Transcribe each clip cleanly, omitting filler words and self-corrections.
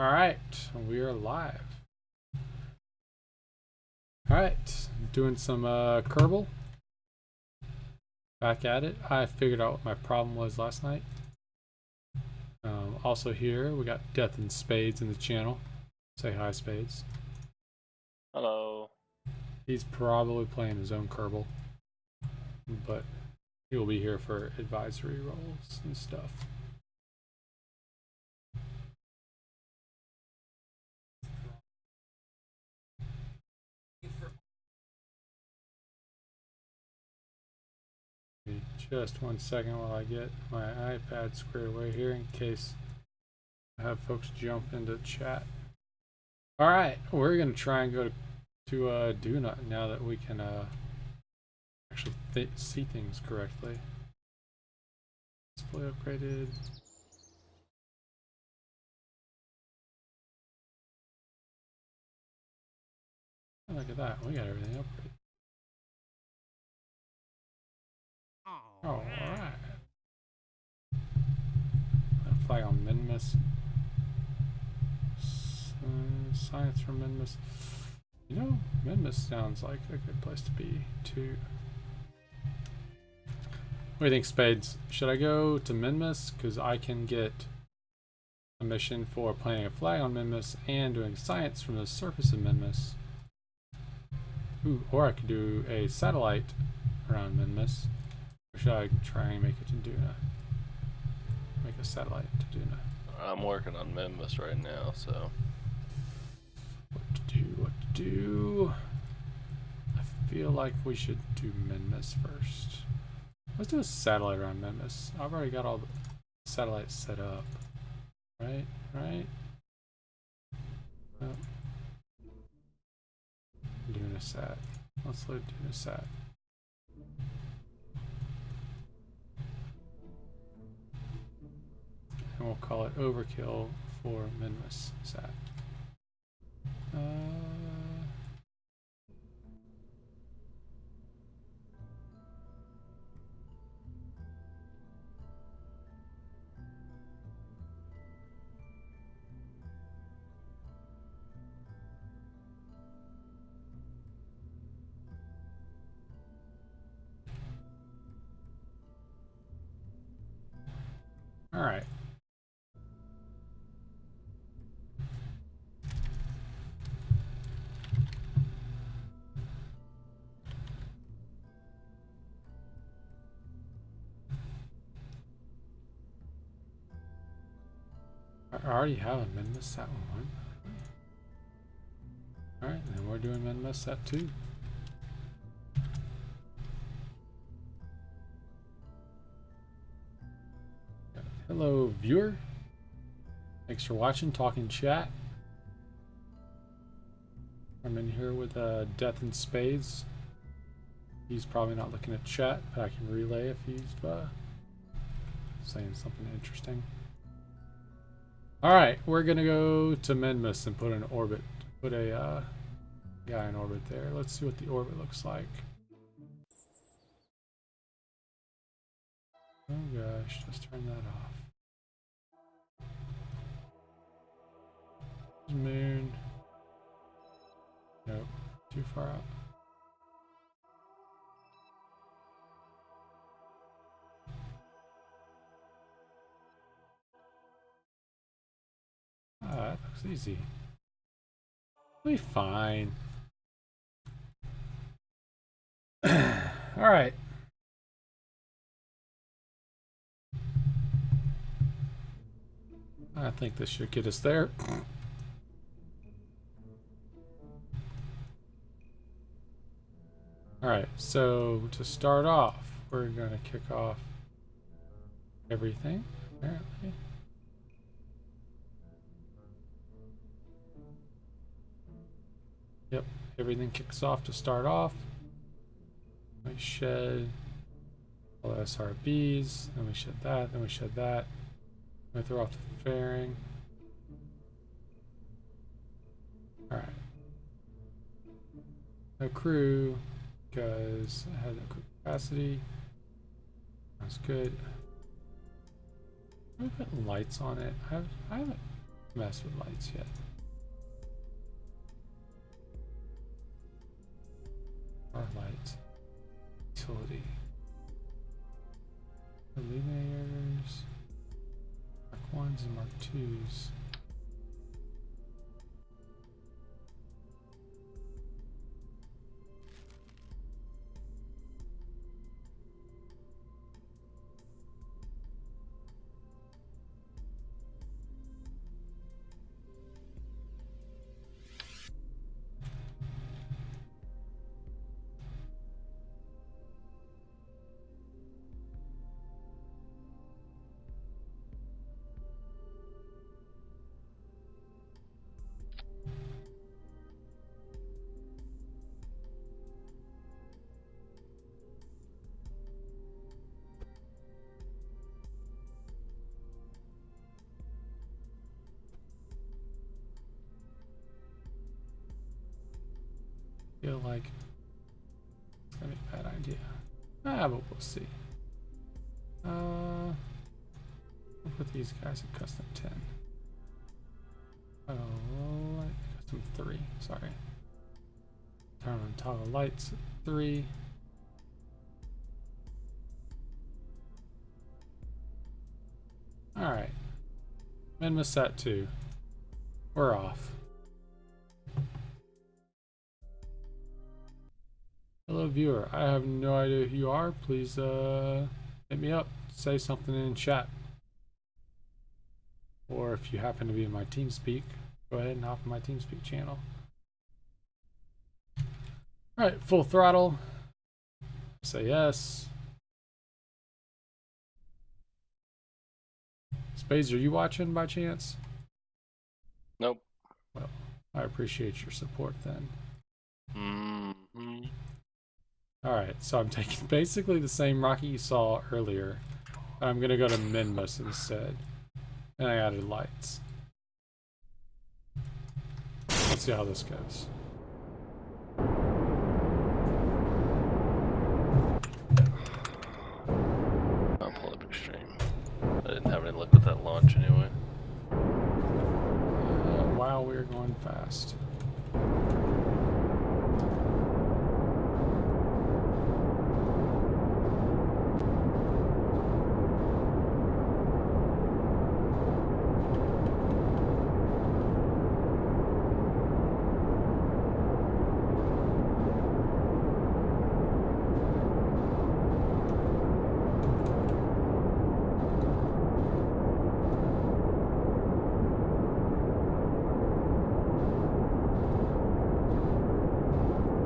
Alright, we are live. Alright, doing some Kerbal. Back at it. I figured out what my problem was last night. Also here, we got Death and Spades in the channel. Say hi, Spades. Hello. He's probably playing his own Kerbal, but he'll be here for advisory roles and stuff. Just 1 second while I get my iPad squared away here in case I have folks jump into chat. Alright, we're going to try and go to Duna now that we can actually see things correctly. It's fully upgraded. Oh, look at that, we got everything upgraded. Alright. Flag on Minimus. Science for Minimus. You know, Minimus sounds like a good place to be too. What do you think, Spades? Should I go to Minimus? Because I can get a mission for planting a flag on Minimus and doing science from the surface of Minimus. Ooh, or I could do a satellite around Minimus. Or should I try and make it to Duna? Make a satellite to Duna. I'm working on Minimus right now, so. What to do? I feel like we should do Minimus first. Let's do a satellite around Minimus. I've already got all the satellites set up. Right? Oh. Duna sat. Let's load Duna sat. And we'll call it Overkill for Minimus sat. All right. I already have a Minimus sat one. Alright, then we're doing Minimus sat 2. Hello, viewer. Thanks for watching, talking chat. I'm in here with Death and Spades. He's probably not looking at chat, but I can relay if he's saying something interesting. Alright, we're gonna go to Minimus and put an orbit. Put a guy in orbit there. Let's see what the orbit looks like. Oh gosh, let's turn that off. Moon. Nope, too far out. Ah, that looks easy. We'll be fine. Alright. I think this should get us there. Alright, so to start off, we're going to kick off everything, apparently. Yep, everything kicks off to start off. We shed all the SRBs, then we shed that, then we shed that. We throw off the fairing. Alright. No crew, because I had no crew capacity. That's good. Let me put lights on it. I haven't mess with lights yet. Or lights. Utility. Illuminators. Mark 1s and Mark 2s. Feel like it's gonna be a bad idea. But we'll see. We'll put these guys at custom 10. Oh, custom 3. Sorry. Turn on toggle lights at 3. All right. Minmus set 2. We're off. Hello viewer, I have no idea who you are. Please hit me up, say something in chat. Or if you happen to be in my TeamSpeak, go ahead and hop in my TeamSpeak channel. Alright, full throttle. Say yes. Spades, are you watching by chance? Nope. Well, I appreciate your support then. Mm-hmm. Alright, so I'm taking basically the same rocket you saw earlier. I'm going to go to Minmus instead. And I added lights. Let's see how this goes. I'll pull up extreme. I didn't have any luck with that launch anyway. Wow, we're going fast.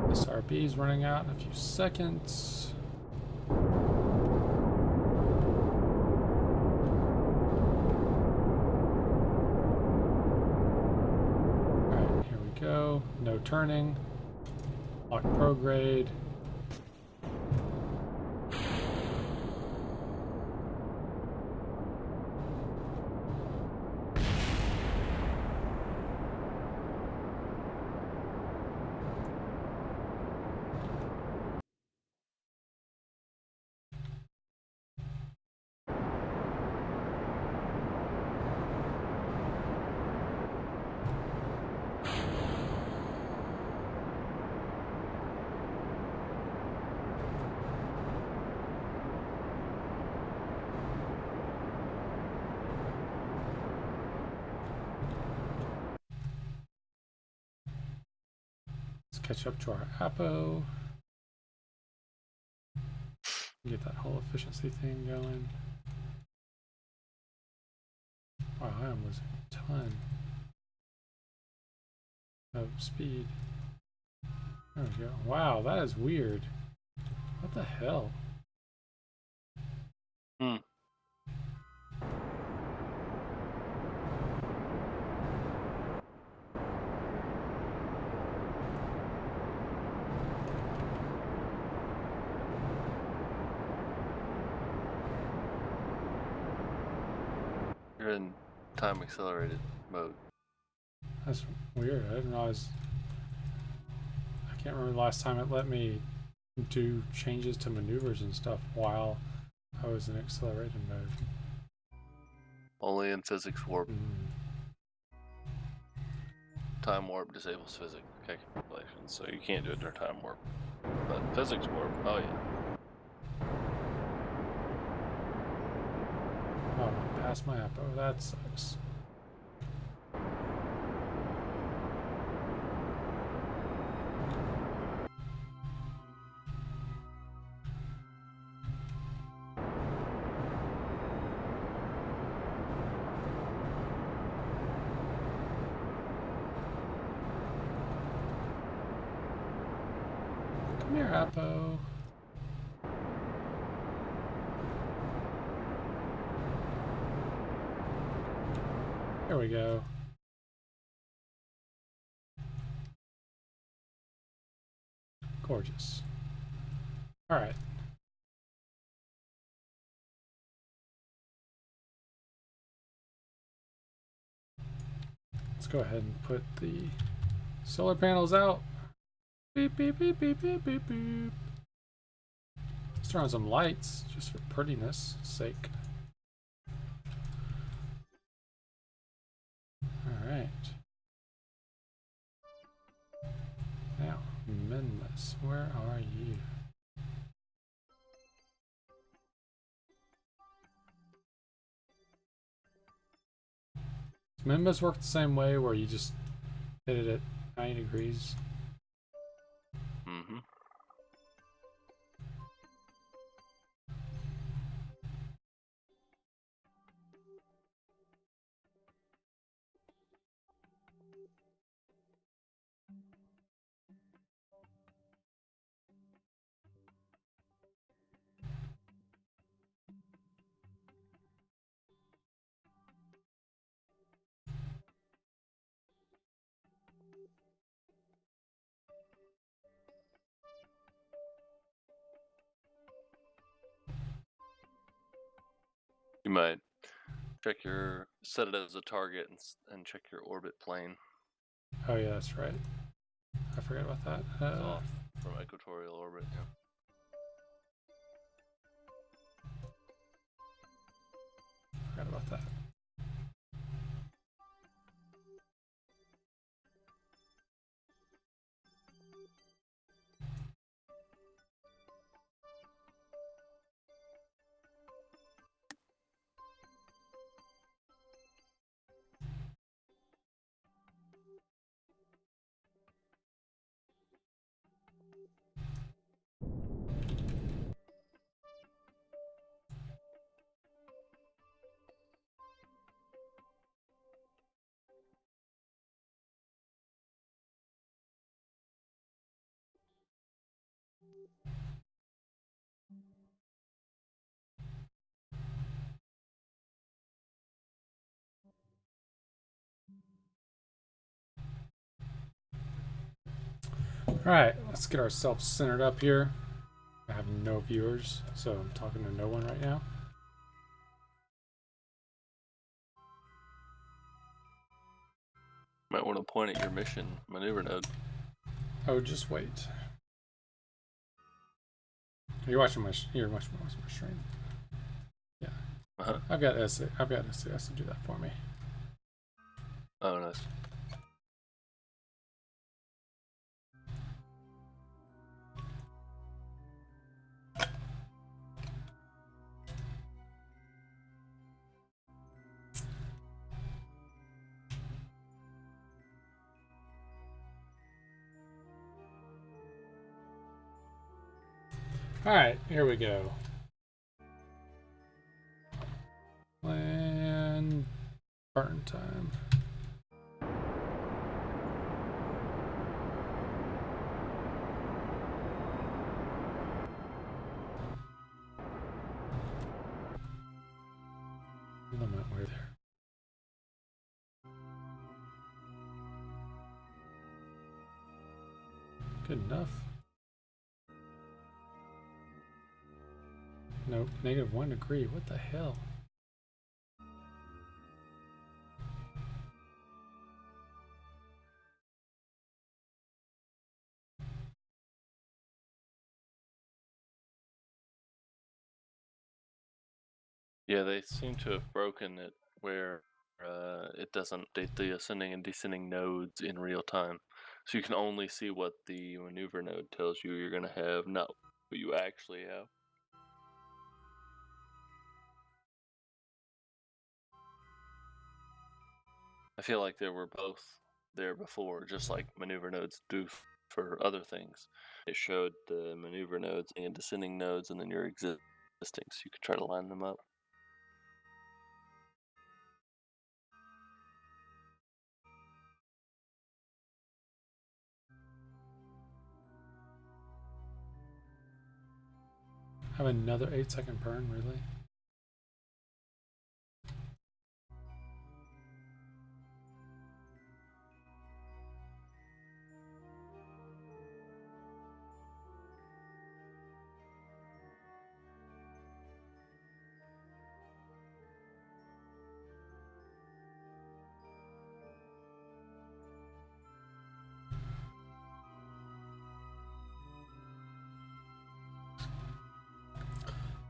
SRB is running out in a few seconds. Alright, here we go. No turning. Lock prograde. Catch up to our APO. Get that whole efficiency thing going. Wow, I am losing a ton of speed. There we go. Wow, that is weird. What the hell? You're in time accelerated mode. That's weird. I didn't realize. I can't remember the last time it let me do changes to maneuvers and stuff while I was in accelerated mode. Only in physics warp. time warp disables physics calculations, so you can't do it during time warp. But physics warp, oh yeah. Oh, I passed my apo. That sucks. Come here, apo. There we go. Gorgeous. All right. Let's go ahead and put the solar panels out. Beep, beep, beep, beep, beep, beep, beep. Let's turn on some lights just for prettiness sake. All right. Now, Minmus, where are you? Does Minmus work the same way where you just hit it at 90 degrees? Mm-hmm. You might check set it as a target and check your orbit plane. Oh yeah, that's right. I forgot about that. It's off from equatorial orbit. Yeah. Forgot about that. Alright, let's get ourselves centered up here. I have no viewers, so I'm talking to no one right now. Might want to point at your mission maneuver node. Oh, just wait. You're watching my my stream. Yeah. Uh-huh. I've got SAS to do that for me. Oh, nice. Alright, here we go. Plan burn time. Limit where there. Good enough. Nope, -1 degree. What the hell? Yeah, they seem to have broken it where it doesn't update the ascending and descending nodes in real time. So you can only see what the maneuver node tells you you're going to have, not what you actually have. I feel like they were both there before, just like maneuver nodes do for other things. It showed the maneuver nodes and descending nodes and then your existing, so you could try to line them up. Have another 8-second burn, really?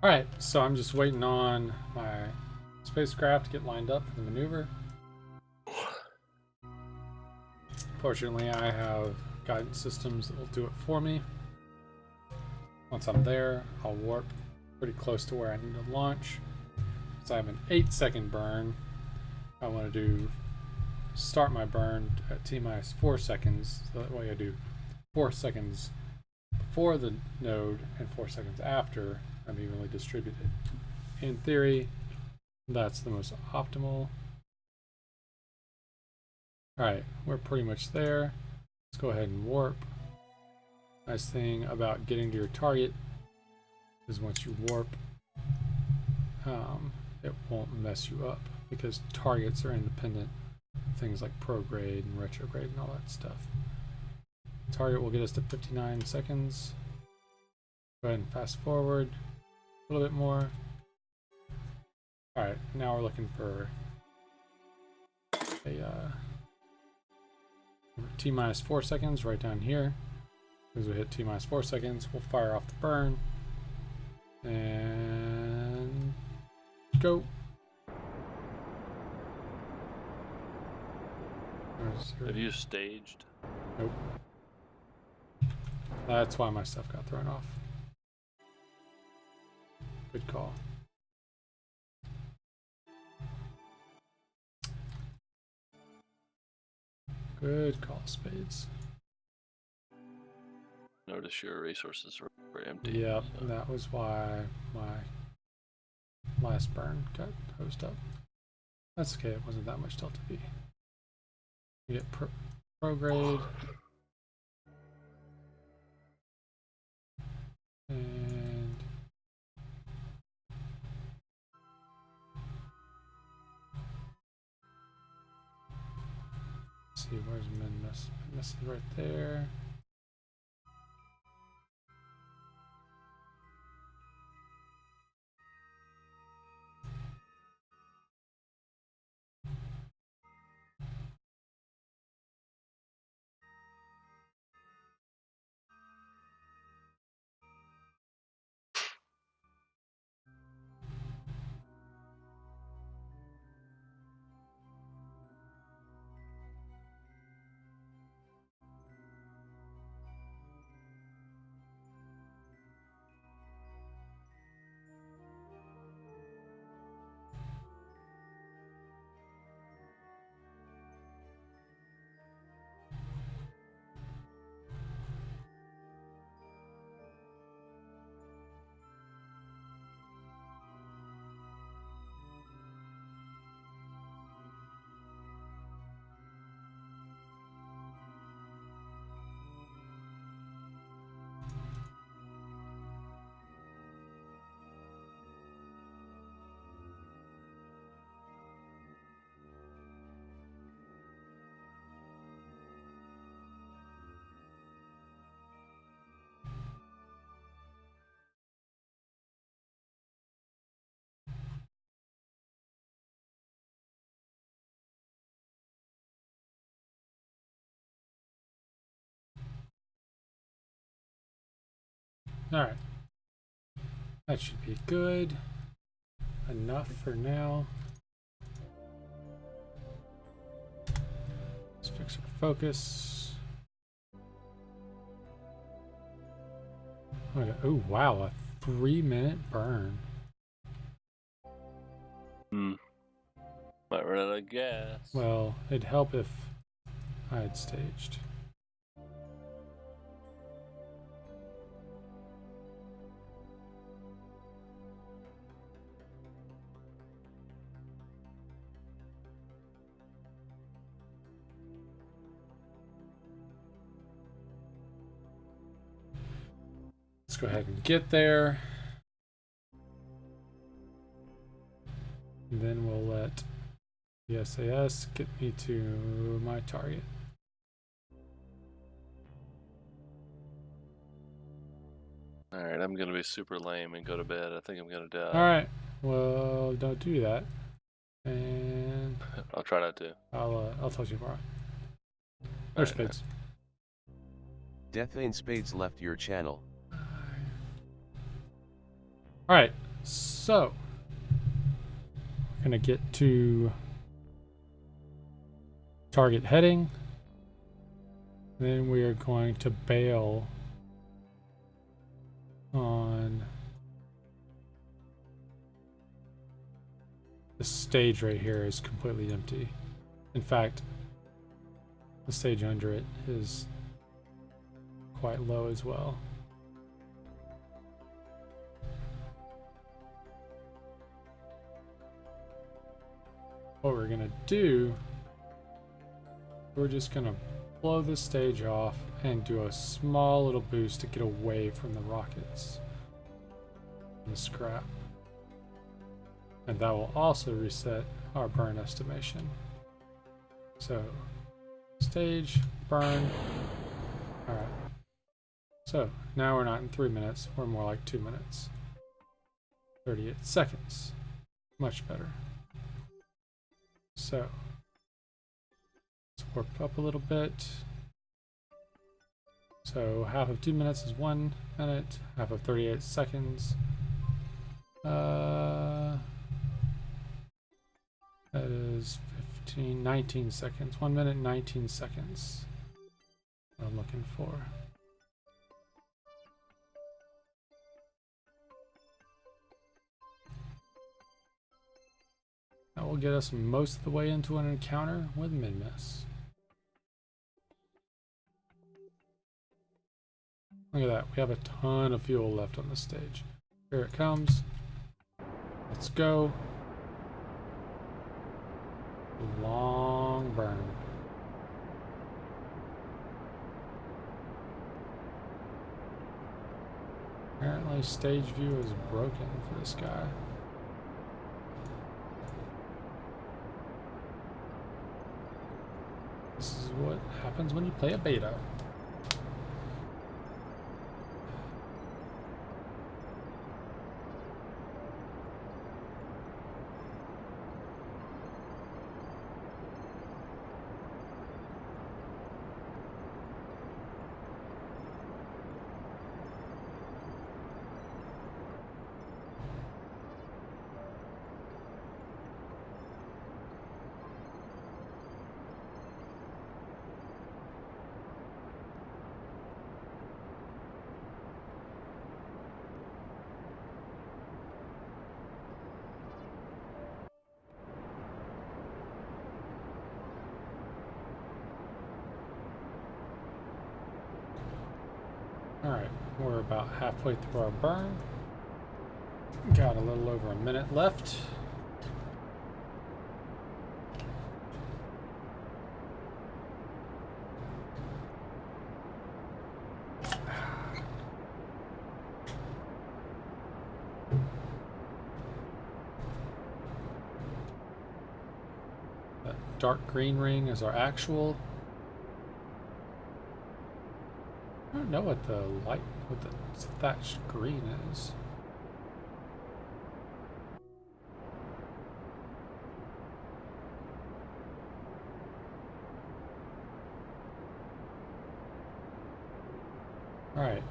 Alright, so I'm just waiting on my spacecraft to get lined up for the maneuver. Fortunately, I have guidance systems that will do it for me. Once I'm there, I'll warp pretty close to where I need to launch. So I have an 8-second burn. I want to do start my burn at T-minus 4 seconds. So that way I do 4 seconds before the node and 4 seconds after. I'm evenly distributed. In theory, that's the most optimal. Alright, we're pretty much there. Let's go ahead and warp. Nice thing about getting to your target is once you warp, it won't mess you up because targets are independent of things like prograde and retrograde and all that stuff. Target will get us to 59 seconds. Go ahead and fast forward a little bit more. Alright, now we're looking for a T-minus 4 seconds right down here. As we hit T-minus 4 seconds, we'll fire off the burn. And go. Have you staged? Nope. That's why my stuff got thrown off. Good call. Good call, Spades. Notice your resources were empty. Yep, so. that was why my last burn got hosed up. That's okay, it wasn't that much Delta V. We get prograde. And let's see, where's Minmus? Minmus is right there. Alright. That should be good enough for now. Fix our focus. Oh wow, a 3-minute burn. Might run out of gas. Well, it'd help if I had staged. Let's go ahead and get there. And then we'll let the SAS get me to my target. Alright, I'm gonna be super lame and go to bed. I think I'm gonna die. Alright, well, don't do that. And I'll try not to. I'll tell you tomorrow. There's Spades. Death in Spades left your channel. Alright, so we're gonna get to target heading. Then we are going to bail on the stage right here is completely empty. In fact, the stage under it is quite low as well. What we're gonna do, we're just gonna blow this stage off and do a small little boost to get away from the rockets and the scrap. And that will also reset our burn estimation. So, stage, burn. Alright. So, now we're not in 3 minutes, we're more like 2 minutes. 38 seconds. Much better. So, let's warp up a little bit. So, half of 2 minutes is 1 minute, half of 38 seconds. That is 19 seconds. 1 minute, 19 seconds. What I'm looking for. That will get us most of the way into an encounter with Min-Miss. Look at that. We have a ton of fuel left on the stage. Here it comes. Let's go. Long burn. Apparently stage view is broken for this guy. This is what happens when you play a beta. Alright, we're about halfway through our burn. Got a little over a minute left. That dark green ring is our actual. I don't know what the thatched green is. Alright.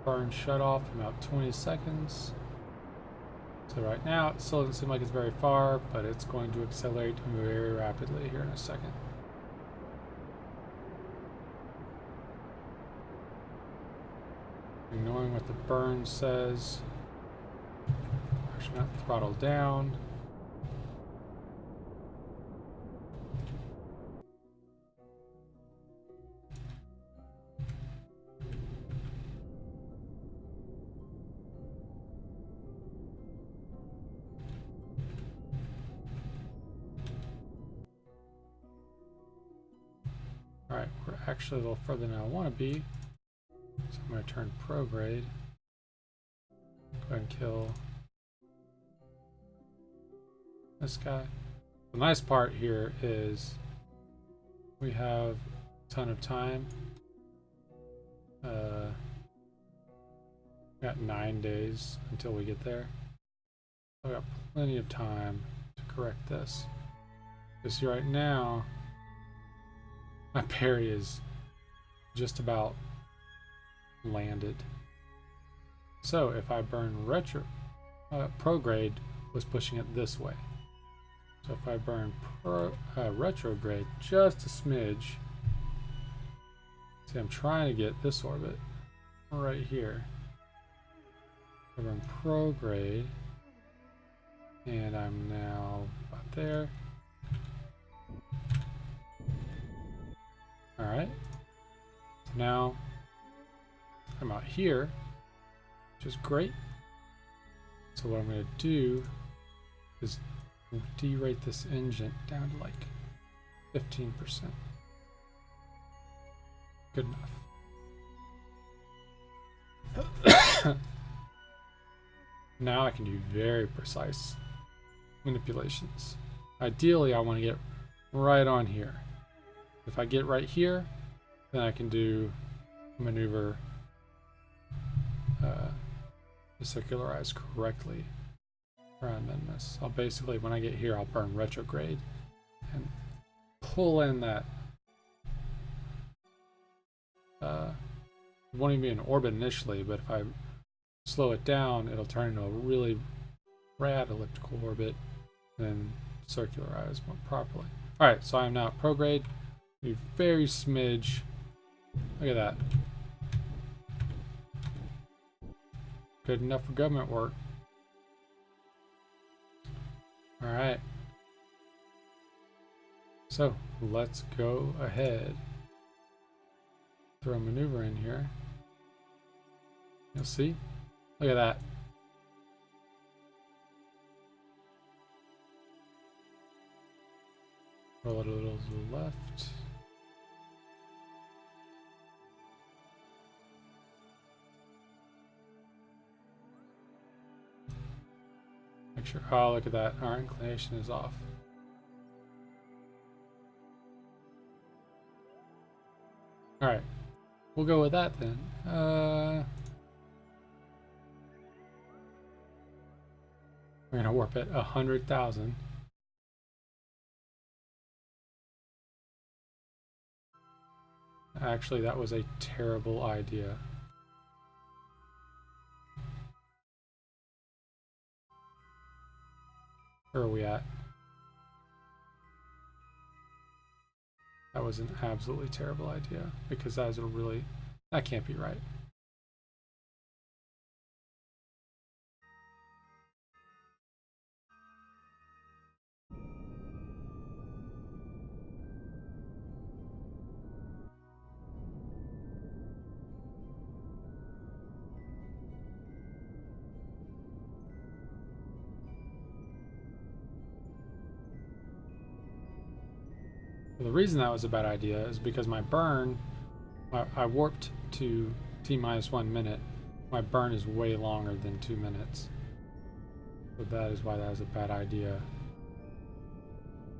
Burn shut off in about 20 seconds. So right now it still doesn't seem like it's very far, but it's going to accelerate very rapidly here in a second. Ignoring what the burn says. Actually, not throttle down. Alright, we're actually a little further than I want to be. So I'm going to turn prograde. Go ahead and kill this guy. The nice part here is we have a ton of time. Got 9 days until we get there. I got plenty of time to correct this. You see right now, my parry is just about landed. So if I burn prograde was pushing it this way. So if I burn retrograde just a smidge, see, I'm trying to get this orbit right here. I burn prograde, and I'm now about there. Alright, so now I'm out here, which is great. So what I'm going to do is derate this engine down to like 15%. Good enough. Now I can do very precise manipulations. Ideally, I want to get right on here. If I get right here, then I can do maneuver to circularize correctly around Minmus. I'll basically, when I get here, I'll burn retrograde and pull in that. It won't even be an orbit initially, but if I slow it down, it'll turn into a really rad elliptical orbit and then circularize more properly. Alright, so I'm now at prograde. Be very smidge. Look at that. Good enough for government work. Alright. So let's go ahead. Throw a maneuver in here. You'll see. Look at that. Roll it a little to the left. Make sure. Oh, look at that. Our inclination is off. Alright. We'll go with that then. We're going to warp at 100,000. Actually, that was a terrible idea. Where are we at? That was an absolutely terrible idea because that can't be right. The reason that was a bad idea is because my burn, I warped to T-1 minute. My burn is way longer than 2 minutes. So that is why that was a bad idea.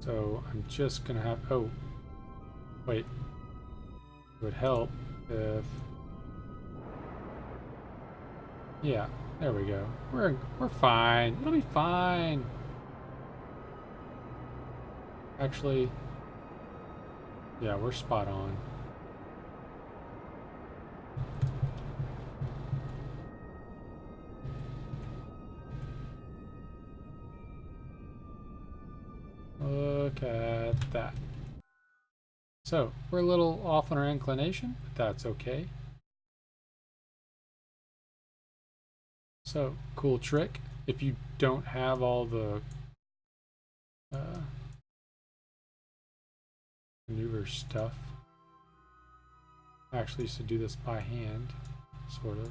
So I'm just gonna have, oh, wait. It would help if, yeah, there we go. We're fine. It'll be fine. Actually, yeah, we're spot on. Look at that. So, we're a little off on our inclination, but that's okay. So, cool trick. If you don't have all the maneuver stuff, I actually used to do this by hand, sort of,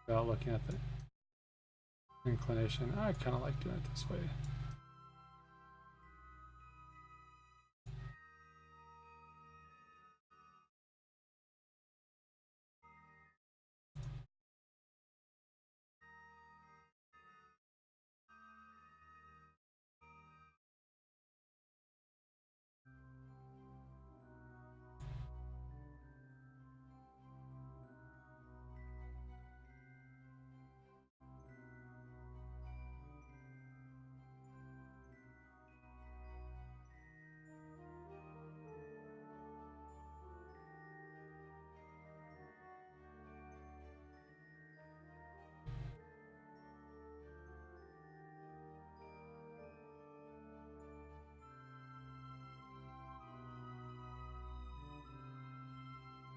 without looking at the inclination. I kind of like doing it this way.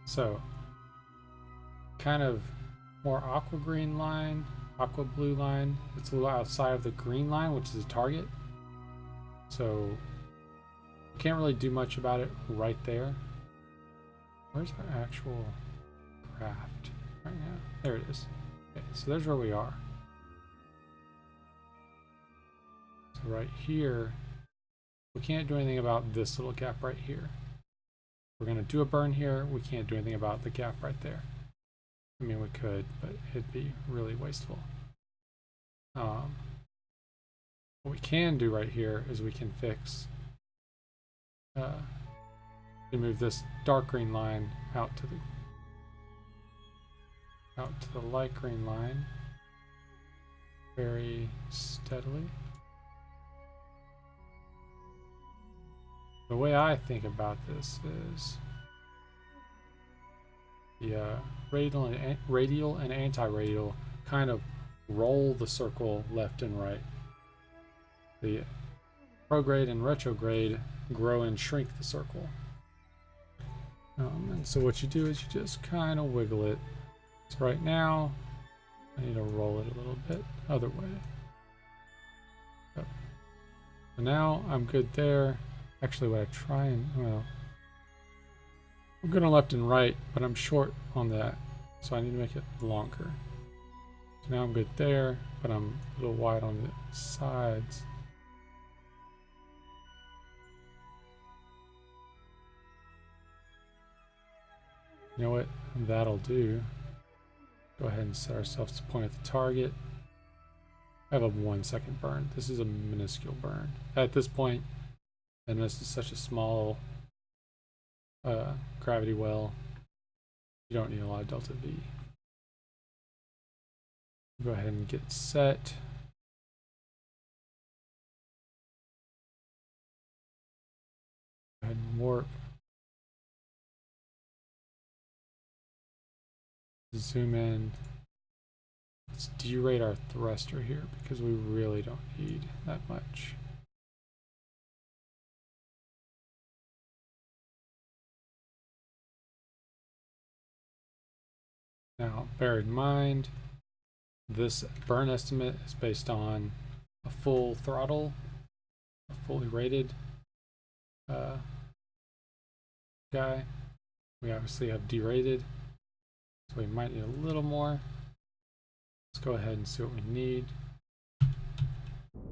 So, kind of more aqua green line, aqua blue line. It's a little outside of the green line, which is a target. So, can't really do much about it right there. Where's our actual craft right now? There it is. Okay, so there's where we are. So right here, we can't do anything about this little gap right here. We're going to do a burn here. We can't do anything about the gap right there. I mean, we could, but it'd be really wasteful. What we can do right here is we can fix, move this dark green line out to the light green line very steadily. The way I think about this is the radial and anti-radial kind of roll the circle left and right. The prograde and retrograde grow and shrink the circle. And so what you do is you just kind of wiggle it. So right now, I need to roll it a little bit other way. So now I'm good there. Actually, what I try and, well, I'm good on left and right, but I'm short on that, so I need to make it longer. So now I'm good there, but I'm a little wide on the sides. You know what? That'll do. Go ahead and set ourselves to point at the target. I have a 1 second burn. This is a minuscule burn. At this point, and this is such a small gravity well, you don't need a lot of delta V. Go ahead and get set. Go ahead and warp. Zoom in. Let's derate our thruster here because we really don't need that much. Now, bear in mind, this burn estimate is based on a full throttle, a fully rated guy. We obviously have derated, so we might need a little more. Let's go ahead and see what we need.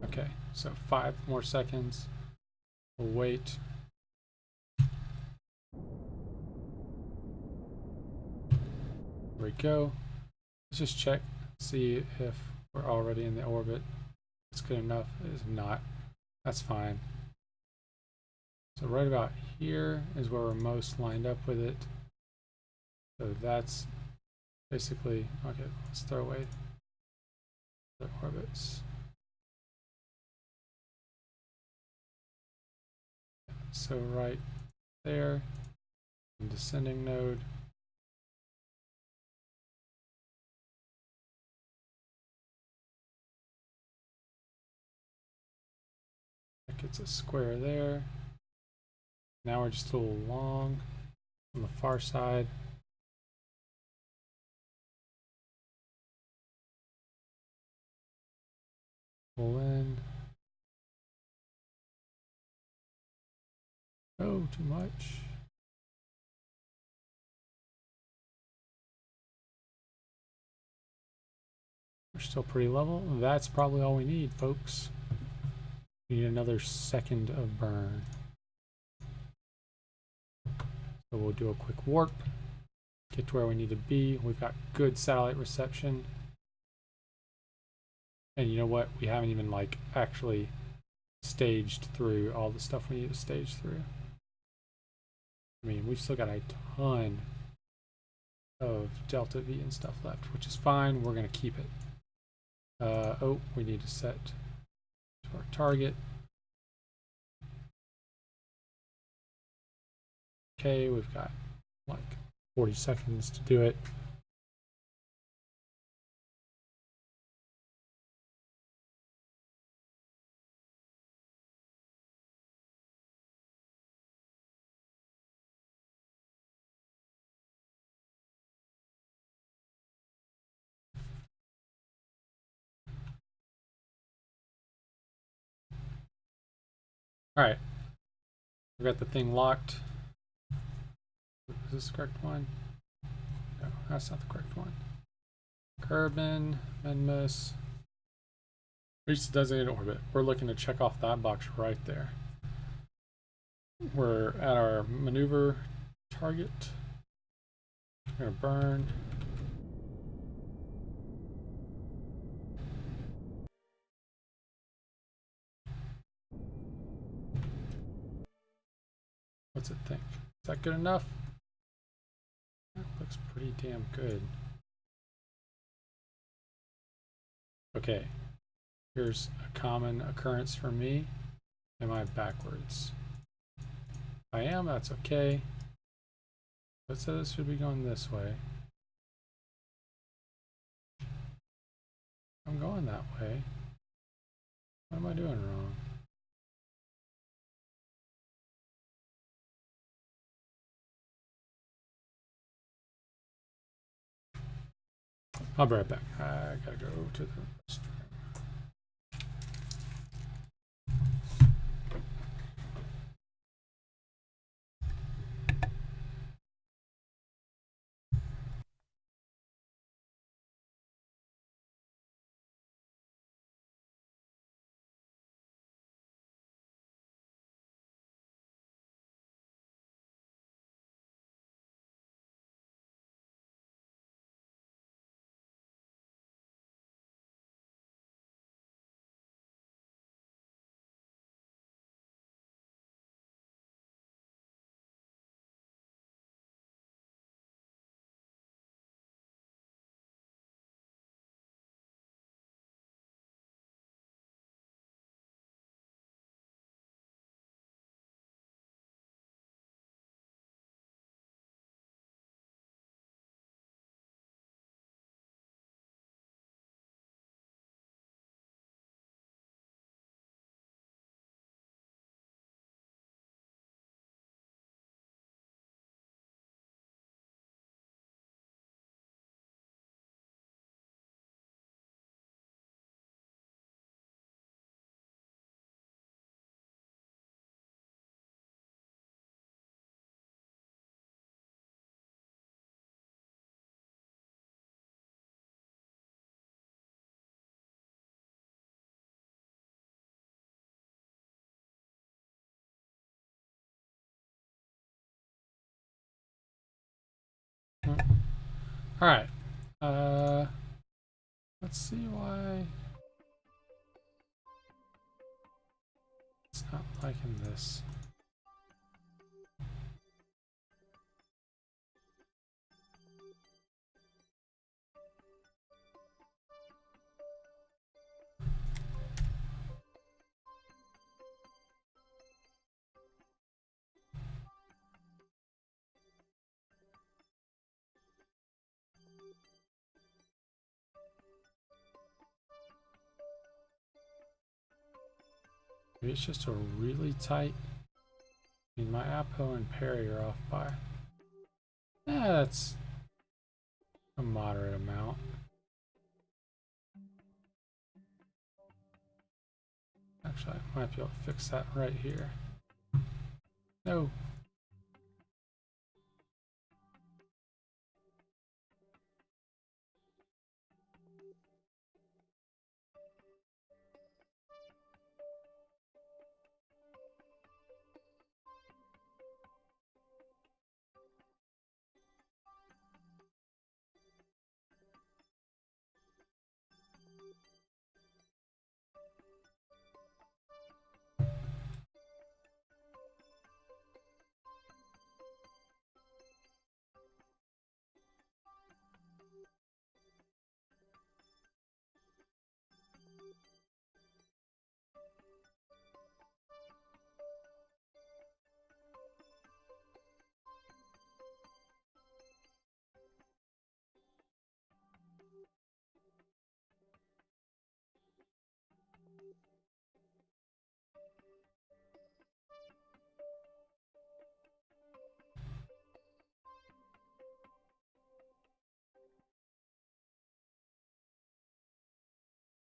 Okay, so 5 more seconds. We'll wait. There we go. Let's just check, see if we're already in the orbit. It's good enough. It is not. That's fine. So right about here is where we're most lined up with it. So that's basically, okay, let's throw away the orbits. So right there, descending node. That gets a square there. Now we're just a little long on the far side. Pull in. Oh, too much. We're still pretty level. That's probably all we need, folks. We need another second of burn. So we'll do a quick warp. Get to where we need to be. We've got good satellite reception. And you know what? We haven't even like actually staged through all the stuff we need to stage through. I mean, we've still got a ton of delta V and stuff left, which is fine. We're going to keep it. Oh, we need to set to our target. Okay, we've got like 40 seconds to do it. All right, we got the thing locked. Is this the correct one? No, that's not the correct one. Kerbin, Menmus, reach the designated orbit. We're looking to check off that box right there. We're at our maneuver target. We're gonna burn. What's it think? Is that good enough? That looks pretty damn good. Okay, here's a common occurrence for me. Am I backwards? If I am, that's okay. But so this should be going this way. I'm going that way. What am I doing wrong? I'll be right back. I gotta go to the restroom. All right. Let's see why it's not liking this. Maybe it's just a really tight. I mean, my apo and parry are off by. Yeah, that's a moderate amount. Actually, I might be able to fix that right here. No.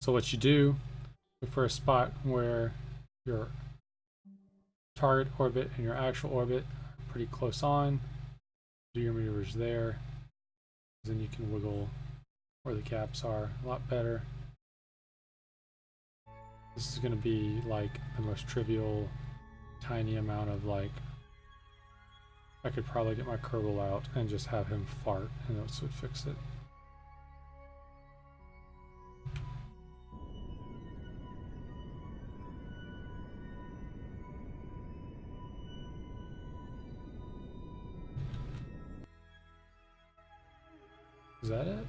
So what you do, look for a spot where your target orbit and your actual orbit are pretty close on. Do your maneuvers there. Then you can wiggle where the gaps are a lot better. This is going to be like the most trivial, tiny amount of like, I could probably get my Kerbal out and just have him fart and this would fix it. Is that it?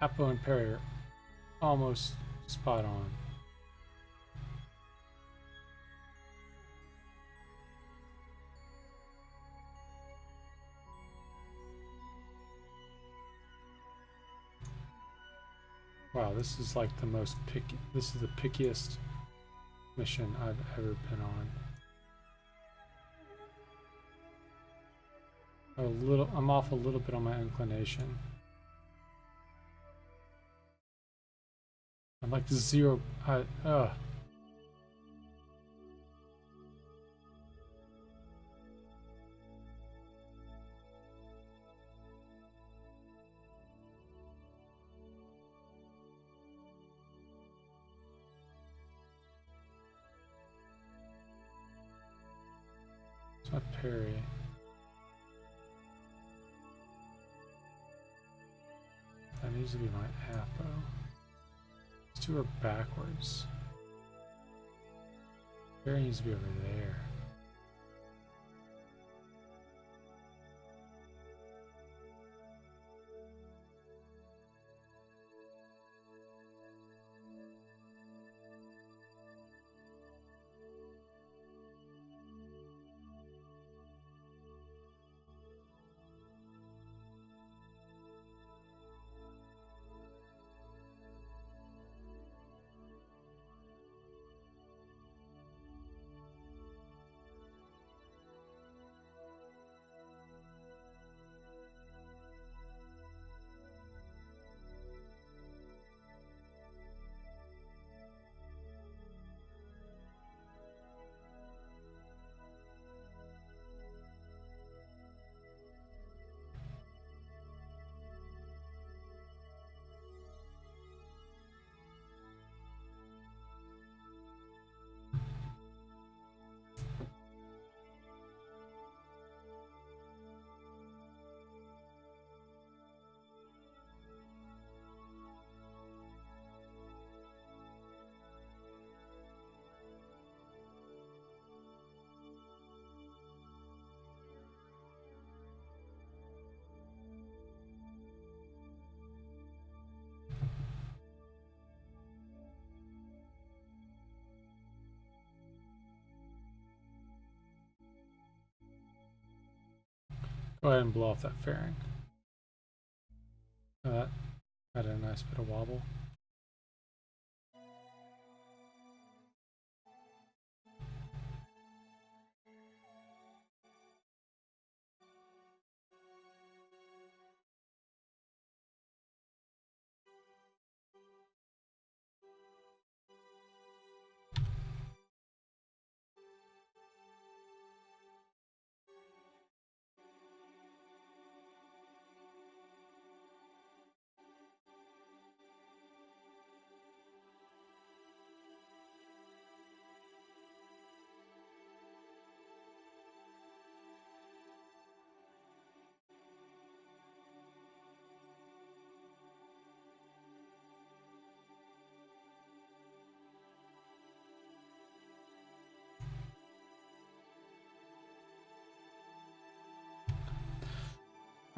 Apo and Perry are almost spot on. Wow, this is like the most picky. This is the pickiest mission I've ever been on. I'm off a little bit on my inclination. I'm like 0. It's my Perry. That needs to be my Apo. These two are backwards. Perry needs to be over there. Go ahead and blow off that fairing. That had a nice bit of wobble.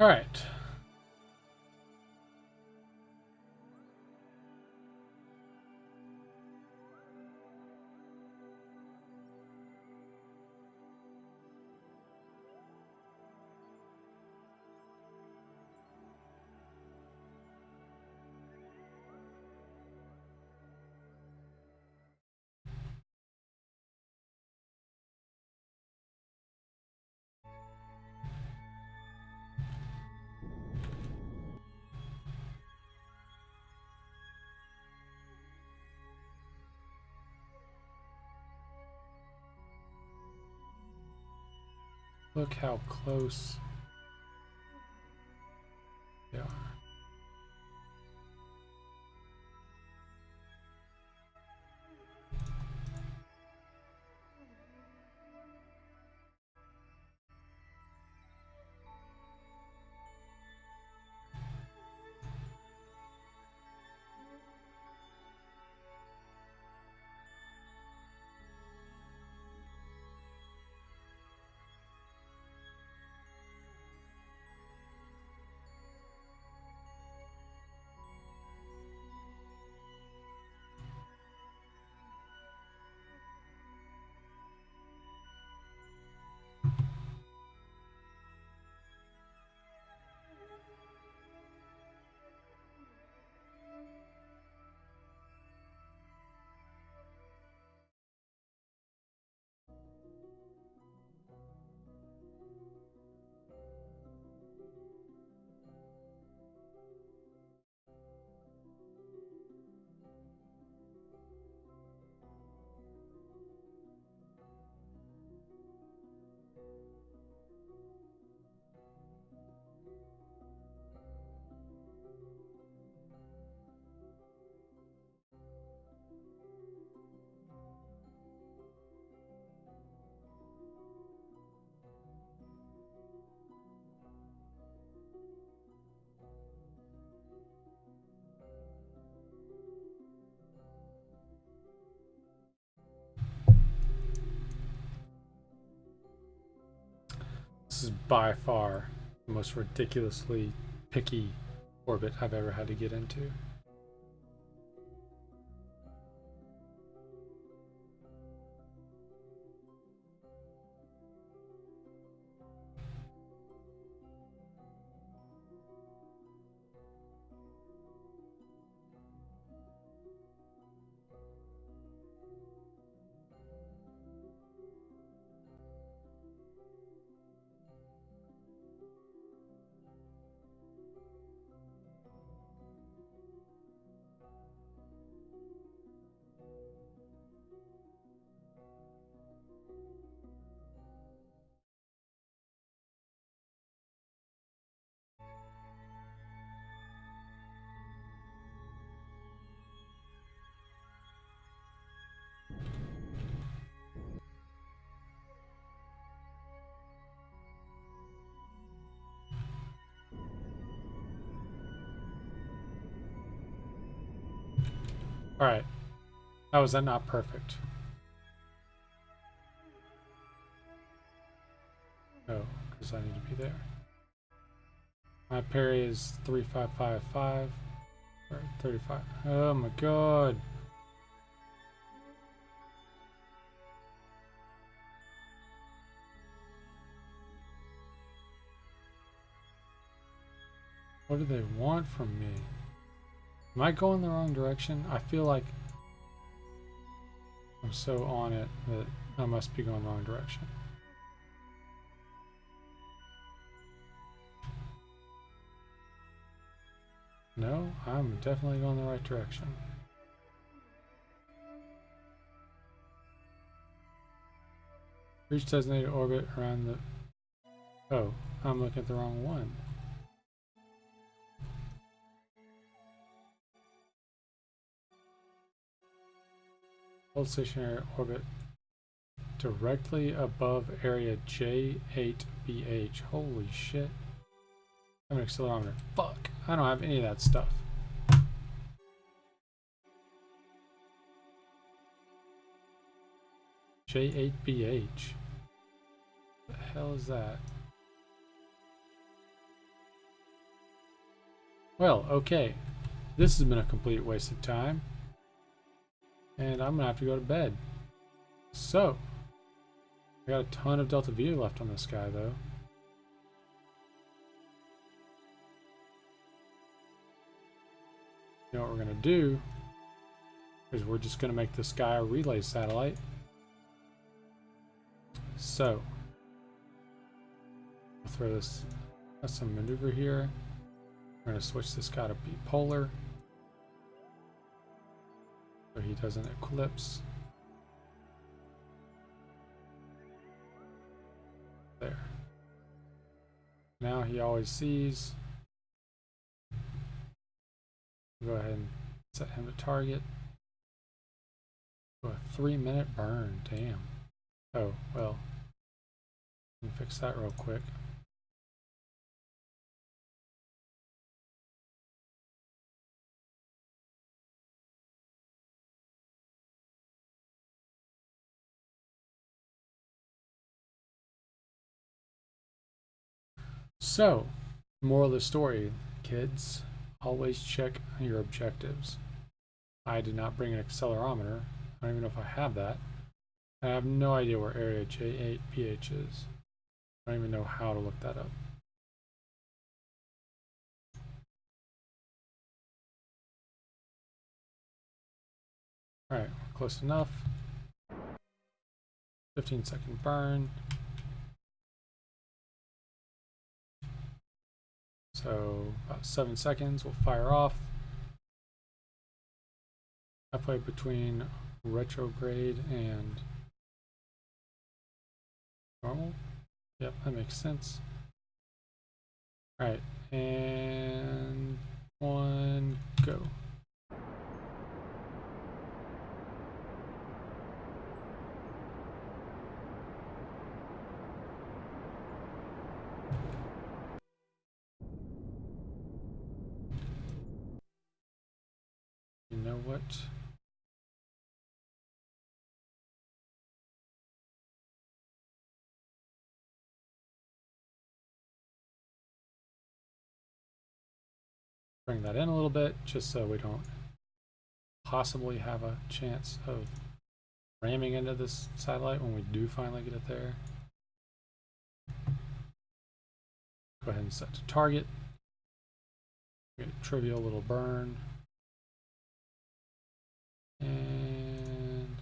All right. Look how close they are. This is by far the most ridiculously picky orbit I've ever had to get into. Alright. How was that not perfect? Oh, because I need to be there. My parry is 3555 or 35. Oh my god. What do they want from me? Am I going the wrong direction? I feel like I'm so on it that I must be going the wrong direction. No, I'm definitely going the right direction. Reach designated orbit around the... Oh, I'm looking at the wrong one. Hold stationary orbit directly above area J8BH. Holy shit. I'm an accelerometer. Fuck. I don't have any of that stuff. J8BH. What the hell is that? Well, okay. This has been a complete waste of time. And I'm gonna have to go to bed. So, I got a ton of Delta V left on this guy though. You know what we're gonna do is we're just gonna make this guy a relay satellite. So, I'll throw this, that's some maneuver here. We're gonna switch this guy to be polar, so he doesn't eclipse. There. Now he always sees. Go ahead and set him to target. Oh, a 3-minute burn, damn. Oh, well. Let me fix that real quick. So, moral of the story, kids, always check your objectives. I did not bring an accelerometer. I don't even know if I have that. I have no idea where area J8PH is. I don't even know how to look that up. Alright, we're close enough. 15-second burn. So about 7 seconds, we'll fire off. Halfway between retrograde and normal. Yep, that makes sense. Alright, and 1, go. You know what? Bring that in a little bit, just so we don't possibly have a chance of ramming into this satellite when we do finally get it there. Go ahead and set to target. Get a trivial little burn. And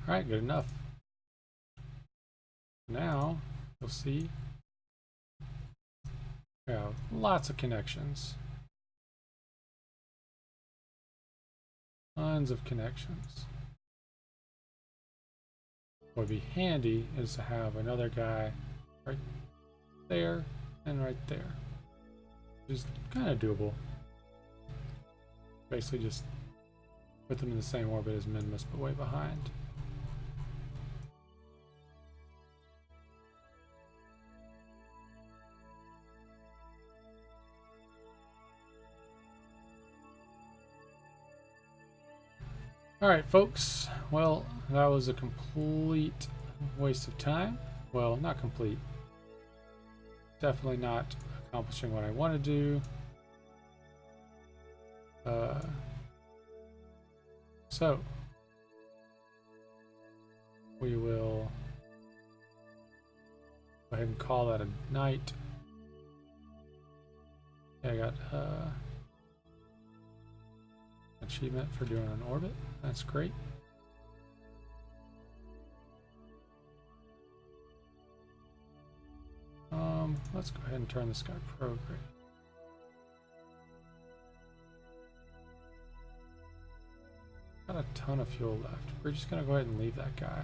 all right, good enough. Now you'll see we have lots of connections. Tons of connections. What would be handy is to have another guy right there and right there. Which is kind of doable. Basically just put them in the same orbit as Minmus, but way behind. Alright folks, well that was a complete waste of time. Well, not complete. Definitely not accomplishing what I want to do. So we will go ahead and call that a night. Yeah, I got achievement for doing an orbit. That's great. Let's go ahead and turn this guy prograde. Got a ton of fuel left. We're just gonna go ahead and leave that guy.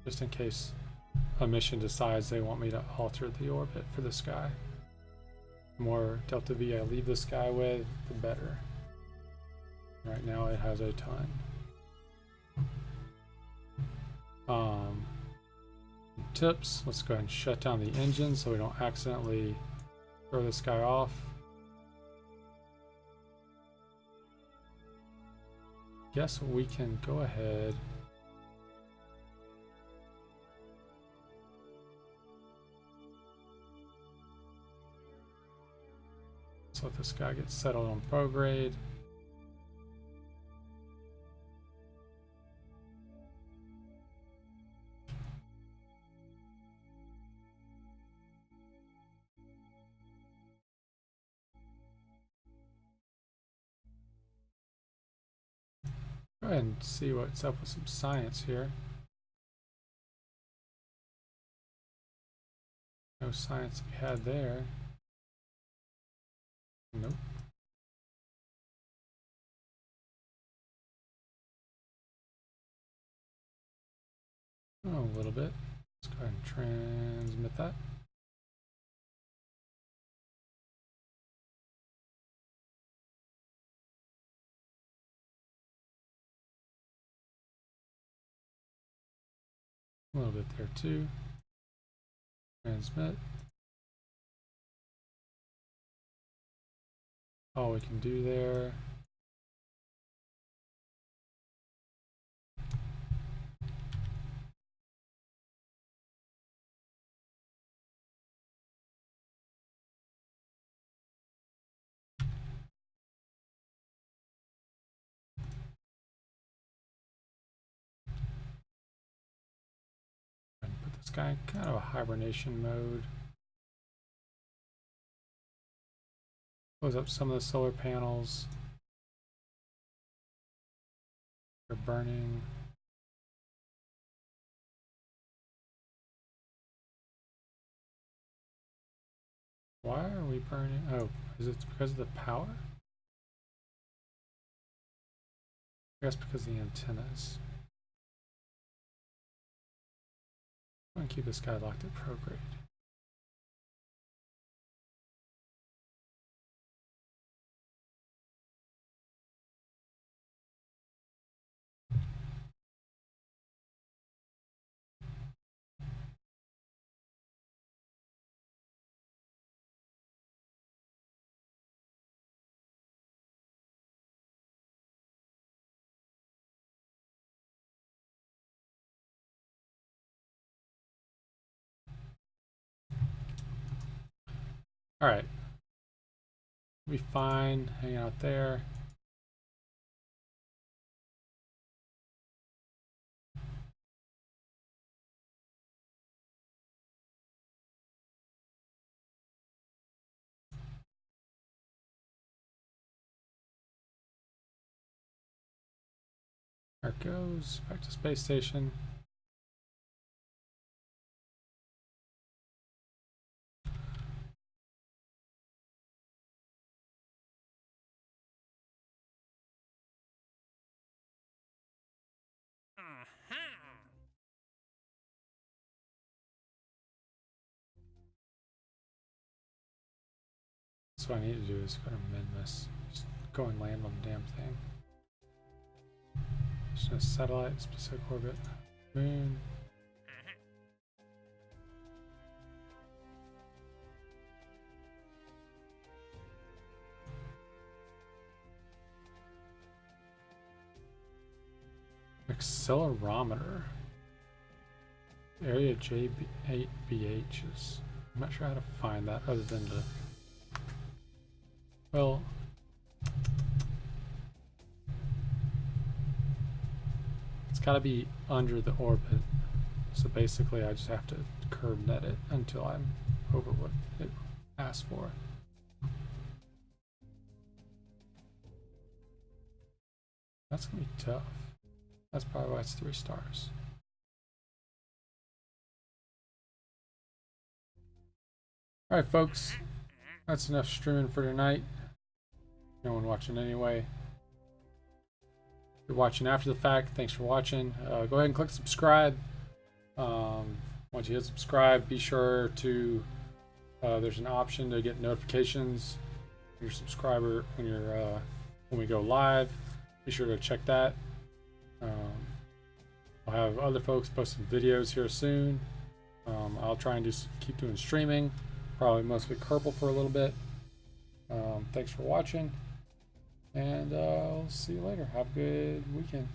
just in case a mission decides they want me to alter the orbit for this guy. The more delta V I leave this guy with, the better. Right now it has a ton. Tips, let's go ahead and shut down the engine so we don't accidentally throw this guy off. Guess we can go ahead. Let's let this guy get settled on prograde. Go ahead and see what's up with some science here. No science we had there. Nope. Oh, a little bit. Let's go ahead and transmit that. A little bit there too. Transmit. All we can do there. And put this guy in kind of a hibernation mode. Close up some of the solar panels. They're burning. Why are we burning? Oh, is it because of the power? I guess because of the antennas. I'm going to keep this guy locked at prograde. All right, we'll be fine hanging out there. There it goes, back to space station. So what I need to do is go to Minmus. Just go and land on the damn thing. Just a satellite, specific orbit, moon. Accelerometer. Area J8BH is. I'm not sure how to find that other than to. Well. It's got to be under the orbit. So basically, I just have to curve net it until I'm over what it asked for. That's going to be tough. That's probably why it's 3 stars. Alright folks, that's enough streaming for tonight. No one watching anyway. If you're watching after the fact, thanks for watching. Go ahead and click subscribe. Once you hit subscribe, be sure to there's an option to get notifications when you're a subscriber when we go live. Be sure to check that. I'll have other folks post some videos here soon. I'll try and keep doing streaming, probably mostly Kerbal for a little bit. Thanks for watching, and I'll see you later. Have a good weekend.